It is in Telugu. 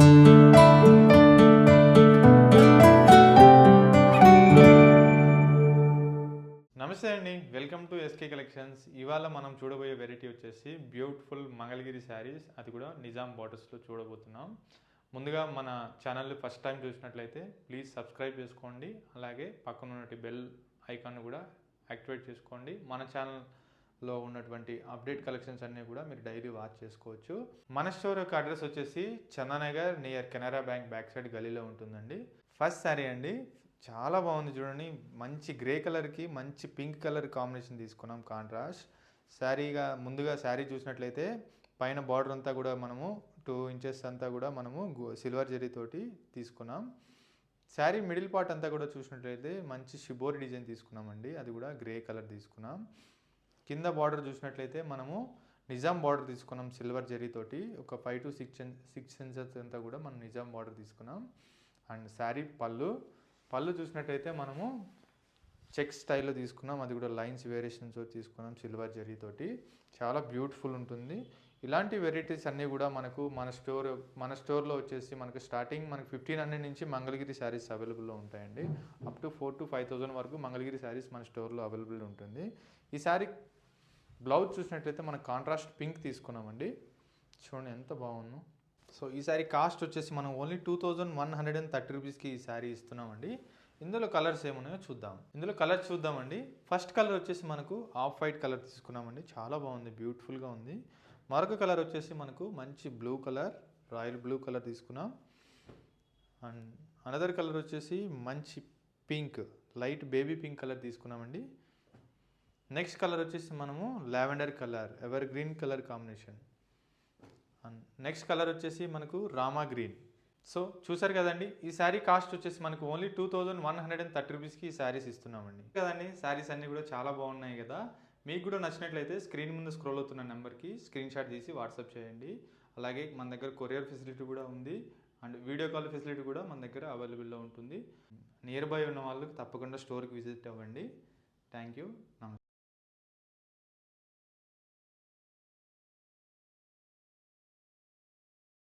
నమస్తే అండి, వెల్కమ్ టు ఎస్కే కలెక్షన్స్. ఇవాళ మనం చూడబోయే వెరైటీ వచ్చేసి బ్యూటిఫుల్ మంగళగిరి శారీస్, అది కూడా నిజాం బార్డర్స్లో చూడబోతున్నాం. ముందుగా మన ఛానల్ని ఫస్ట్ టైం చూసినట్లయితే ప్లీజ్ సబ్స్క్రైబ్ చేసుకోండి, అలాగే పక్కన ఉన్నటువంటి బెల్ ఐకాన్ కూడా యాక్టివేట్ చేసుకోండి. మన ఛానల్లో ఉన్నటువంటి అప్డేట్ కలెక్షన్స్ అన్నీ కూడా మీరు డైలీ వాచ్ చేసుకోవచ్చు. మన స్టోర్ యొక్క అడ్రస్ వచ్చేసి Chandanagar near Canara bank back side గలీలో ఉంటుందండి. ఫస్ట్ శారీ అండి, చాలా బాగుంది చూడండి. మంచి గ్రే కలర్కి మంచి పింక్ కలర్ కాంబినేషన్ తీసుకున్నాం కాంట్రాస్ట్ శారీగా. ముందుగా శారీ చూసినట్లయితే పైన బార్డర్ అంతా కూడా మనము 2 ఇంచెస్ అంతా కూడా మనము సిల్వర్ జరీతోటి తీసుకున్నాం. శారీ మిడిల్ పార్ట్ అంతా కూడా చూసినట్లయితే మంచి షిబోరి డిజైన్ తీసుకున్నామండి, అది కూడా గ్రే కలర్ తీసుకున్నాం. కింద బార్డర్ చూసినట్లయితే మనము నిజాం బార్డర్ తీసుకున్నాం సిల్వర్ జరీతోటి. ఒక 5 to 6 ఇంచెస్ అంతా కూడా మనం నిజాం బార్డర్ తీసుకున్నాం. అండ్ శారీ పళ్ళు చూసినట్టయితే మనము చెక్ స్టైల్లో తీసుకున్నాం, అది కూడా లైన్స్ వేరియేషన్తో తీసుకున్నాం సిల్వర్ జరీతోటి. చాలా బ్యూటిఫుల్ ఉంటుంది. ఇలాంటి వెరైటీస్ అన్నీ కూడా మనకు మన స్టోర్లో వచ్చేసి మనకు స్టార్టింగ్ మనకు 1500 నుంచి మంగళగిరి శారీస్ అవైలబుల్లో ఉంటాయండి. అప్ టు 4,000 to 5,000 వరకు మంగళగిరి శారీస్ మన స్టోర్లో అవైలబుల్ ఉంటుంది. ఈ శారీ బ్లౌజ్ చూసినట్లయితే మనం కాంట్రాస్ట్ పింక్ తీసుకున్నామండి, చూడండి ఎంత బాగుందో. సో ఈ శారీ కాస్ట్ వచ్చేసి మనం ఓన్లీ 2,130 రూపీస్కి ఈ శారీ ఇస్తున్నామండి. ఇందులో కలర్స్ ఏమున్నాయో చూద్దాం. ఇందులో కలర్స్ చూద్దామండి. ఫస్ట్ కలర్ వచ్చేసి మనకు ఆఫ్ వైట్ కలర్ తీసుకున్నామండి, చాలా బాగుంది, బ్యూటిఫుల్గా ఉంది. మరొక కలర్ వచ్చేసి మనకు మంచి blue colour, royal blue colour తీసుకున్నాం. అండ్ అనదర్ కలర్ వచ్చేసి మంచి pink, light baby pink colour తీసుకున్నామండి. నెక్స్ట్ కలర్ వచ్చేసి మనము lavender colour, ever green colour combination. And next colour వచ్చేసి మనకు రామా గ్రీన్. సో చూసారు కదండి, ఈ శారీ కాస్ట్ వచ్చేసి మనకు ఓన్లీ 2,130 రూపీస్కి ఈ శారీస్ ఇస్తున్నామండి కదండి. శారీస్ అన్నీ కూడా చాలా బాగున్నాయి కదా. మీకు కూడా నచ్చినట్లయితే స్క్రీన్ ముందు స్క్రోల్ అవుతున్న నెంబర్కి స్క్రీన్ షాట్ తీసి వాట్సాప్ చేయండి. అలాగే మన దగ్గర కొరియర్ ఫెసిలిటీ కూడా ఉంది, అండ్ వీడియో కాల్ ఫెసిలిటీ కూడా మన దగ్గర అవైలబుల్లో ఉంటుంది. నియర్ బై ఉన్న వాళ్ళకి తప్పకుండా స్టోర్కి విజిట్ అవ్వండి. Thank you. నమస్తే.